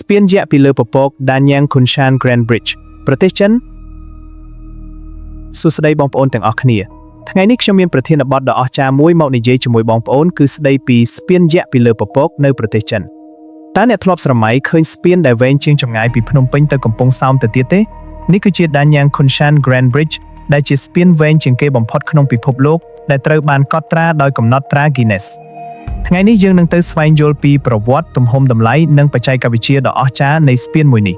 ស្ពានយក្សពីលើពពក Danyang Kunshan Grand Bridge ប្រទេសចិនសួស្តីបងប្អូនទាំងអស់គ្នាថ្ងៃនេះខ្ញុំមានប្រធានបទដ៏អស្ចារ្យមួយមកនិយាយជាមួយបងប្អូនគឺស្ដីពីស្ពានយក្សពីលើពពកនៅប្រទេសចិនតើអ្នកធ្លាប់ស្រមៃឃើញស្ពានដែលវែងជាងចម្ងាយពីភ្នំពេញទៅកំពង់សោមទៅទៀតទេនេះគឺជា Danyang Kunshan Grand Bridge ដែលជាស្ពានវែងជាងគេបំផុតក្នុងពិភពលោកដែលត្រូវបានកត់ត្រាដោយកំណត់ត្រា Guinness ថ្ងៃនេះយើងនឹងទៅស្វែងយល់ពីប្រវត្តិទំហំតម្លៃនិងបច្ចេកវិទ្យាដ៏អស្ចារ្យនៃស្ពានមួយនេះ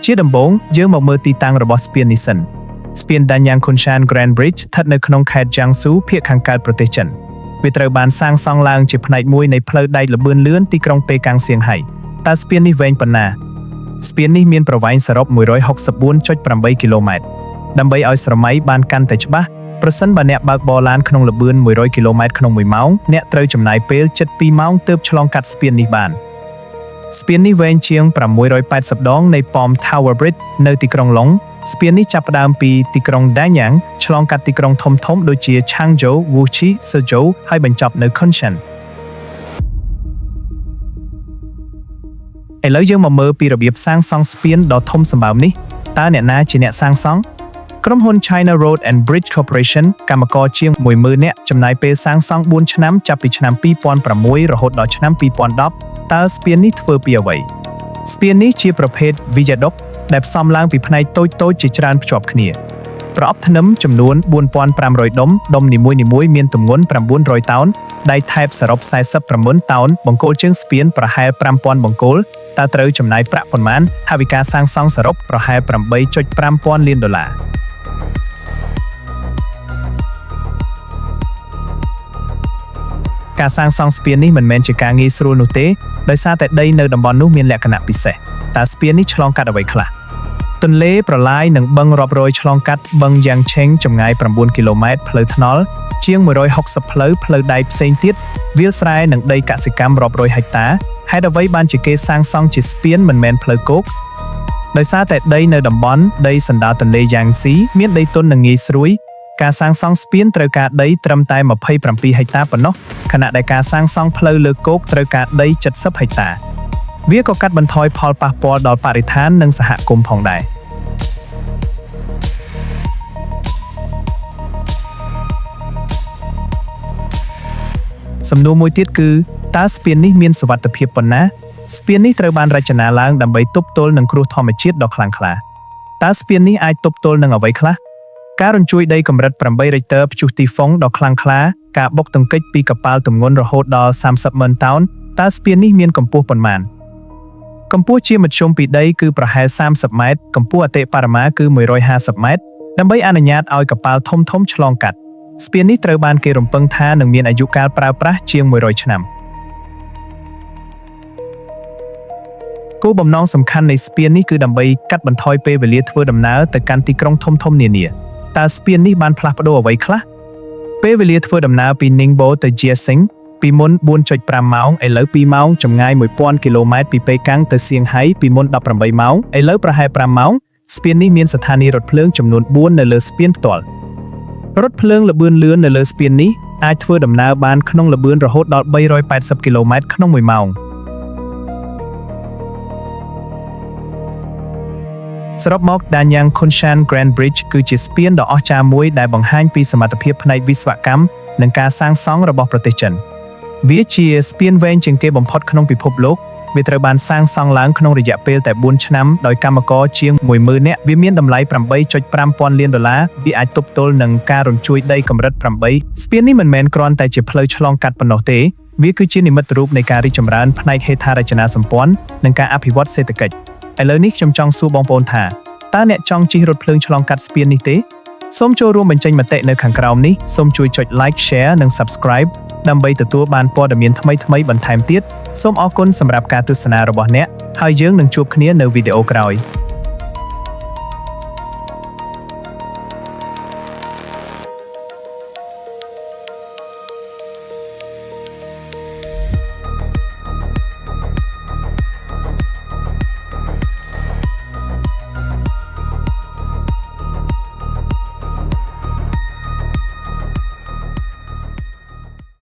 ជាដំបូងយើងមកមើលទីតាំងរបស់ស្ពាននេះសិនស្ពាន Danyang Kunshan Grand Bridge ស្ថិតនៅក្នុងខេត្ត Jiangsu ភាគខាងកើតប្រទេសចិនវាត្រូវបានសាងសង់ឡើងជាផ្នែកមួយនៃផ្លូវដែកល្បឿនលឿនទីក្រុងប៉េកាំងសៀងហៃតើស្ពាននេះវែងប៉ុណ្ណាស្ពាននេះមានប្រវែងសរុប 164.8 គីឡូម៉ែត្រដើម្បីឲ្យស្រមៃបានកាន់តែច្បាស់ប្រសិនបើអ្នកបើកបរឡានក្នុងល្បឿន100គីឡូម៉ែត្រក្នុង1ម៉ោងអ្នកត្រូវចំណាយពេលជិត2ម៉ោងទើបឆ្លងកាត់ស្ពាននេះបានស្ពាននេះវែងជាង680ដងនៃ Palm Tower Bridge នៅទីក្រុងឡុងស្ពាននេះចាប់ផ្ដើមពីទីក្រុង Danyang ឆ្លងកាត់ទីក្រុងធំៗដូចជា Changzhou, Wuxi, Suzhou ហើយបញ្ចប់នៅ Kunshan ឥឡូវយើងមកមើលពីរបៀបសាងសង់ស្ពានដ៏ធំសម្បើមនេះតើអ្នកណាជាអ្នកសាងសង់ក្រុមហ៊ុន China Road and Bridge Corporation កម្មករជាង 10,000 នាក់ចំណាយពេលសាងសង់4ឆ្នាំចាប់ពីឆ្នាំ2006រហូតដល់ឆ្នាំ2010តើស្ពាននេះធ្វើពីអ្វីស្ពាននេះជាប្រភេទ Viaduct ដែលផ្សំឡើងពីផ្នែកតូចៗជាច្រើនភ្ជាប់គ្នាប្រអប់ធ្នឹមចំនួន 4,500 ដុំនីមួយៗមានទម្ងន់ 900 តោនដៃថែបសរុប 49 តោនបង្គោលជើងស្ពានប្រហែល 5,000 បង្គោលតើត្រូវចំណាយប្រាក់ប៉ុន្មានថវិកាសាងសង់សរុបប្រហែល 8.5 លានដុល្លារការសាងសង់ស្ពាននេះមិនមែនជាការងាយស្រួលនោះទេដោយសារតែដីនៅតំបន់នោះមានលក្ខណៈពិសេសតើស្ពាននេះឆ្លងកាត់អ្វីខ្លះទន្លេប្រឡាយនិងបឹងរាប់រយឆ្លងកាត់បឹងយ៉ាងឆេងចម្ងាយ 9 គីឡូម៉ែត្រផ្លូវថ្នល់ជាង 160 ផ្លូវដែកផ្សេងទៀតវាលស្រែនិងដីកសិកម្មរាប់រយហិកតាហេតុអ្វីបានជាគេសាងសង់ជាស្ពានមិនមែនផ្លូវគោកដោយសារតែដីនៅតំបន់ដីសណ្ដាលទន្លេយ៉ាងស៊ីមានដីទន់និងងាយស្រួយការសាងសង់ស្ពានត្រូវការដីត្រឹមតែ27ហិកតាប៉ុណ្ណោះខណៈដែលការសាងសង់ផ្លូវលើគោកត្រូវការដី70ហិកតាវាក៏កាត់បន្ថយផលប៉ះពាល់ដល់បរិស្ថាននិងសហគមន៍ផងដែរសំណួរមួយទៀតគឺតើស្ពាននេះមានសុវត្ថិភាពប៉ុណ្ណាស្ពាននេះត្រូវបានរចនាឡើងដើម្បីទប់ទល់នឹងគ្រោះធម្មជាតិដ៏ខ្លាំងក្លាតើស្ពាននេះអាចទប់ទល់នឹងអ្វីខ្លះការរញ្ជួយដីកម្រិត8 Richter ព្យុះទីហ្វុងដ៏ខ្លាំងក្លាការបុកទង្គិចពីកប៉ាល់ទម្ងន់រហូតដល់ 30,000 តោនតើស្ពាននេះមានកម្ពស់ប៉ុន្មានកម្ពស់ជាមធ្យមពីដីគឺប្រហែល30ម៉ែត្រកម្ពស់អតិបរមាគឺ150ម៉ែត្រដើម្បីអនុញ្ញាតឲ្យកប៉ាល់ធំៗឆ្លងកាត់ស្ពាននេះត្រូវបានគេរំពឹងថានឹងមានអាយុកាលប្រើប្រាស់ជាង100ឆ្នាំគោលបំណងសំខាន់នៃស្ពាននេះគឺដើម្បីកាត់បន្ថយពេលវេលាធ្វើដំណើរទៅកាន់ទីក្រុងធំៗនានាតើស្ពាននេះបានផ្លាស់ប្ដូរអ្វីខ្លះពេលវេលាធ្វើដំណើរពី Ningbo ទៅ Jiaxing ពីមុន 4.5 ម៉ោងឥឡូវ2ម៉ោងចម្ងាយ 1000 គីឡូម៉ែត្រពីប៉េកាំងទៅសៀងហៃពីមុន18ម៉ោងឥឡូវប្រហែល5ម៉ោងស្ពាននេះមានស្ថានីយ៍រថភ្លើងចំនួន4នៅលើស្ពានផ្ទាល់រថភ្លើងល្បឿនលឿននៅលើស្ពាននេះអាចធ្វើដំណើរបានក្នុងល្បឿនរហូតដល់380គីឡូម៉ែត្រក្នុង1ម៉ោងសរុបមក Danyang Kunshan Grand Bridge គឺជាស្ពានដ៏អស្ចារ្យមួយដែលបង្ហាញពីសមត្ថភាពផ្នែកវិស្វកម្មនិងការសាងសង់របស់ប្រទេសចិនវាជាស្ពានវែងជាងគេបំផុតក្នុងពិភពលោកវាត្រូវបានសាងសង់ឡើងក្នុងរយៈពេលតែ4ឆ្នាំដោយកម្មករជាង 10,000 នាក់វាមានតម្លៃ 8.5 លានដុល្លារវាអាចទប់ទល់នឹងការរញ្ជួយដីកម្រិត8ស្ពាននេះមិនមែនគ្រាន់តែជាផ្លូវឆ្លងកាត់ប៉ុណ្ណោះទេវាគឺជានិមិត្តរូបនៃការរីកចម្រើនផ្នែកហេដ្ឋារចនាសម្ព័ន្ធនិងការអភិវឌ្ឍសេដ្ឋកិច្ចឥឡូវនេះខ្ញុំចង់សួរបងប្អូនថាតើអ្នកចង់ជិះរថភ្លើងឆ្លងកាត់ស្ពាននេះទេសូមចូលរួមបញ្ចេញមតិនៅខាងក្រោមនេះសូមជួយចុច Like Share និង Subscribe ដើម្បីទទួលបានព័ត៌មានថ្មីៗបន្ថែមទៀតសូមអរគុណសម្រាប់ការទស្សនារបស់អ្នកហើយយើងនឹងជួបគ្នានៅវីដេអូក្រោយ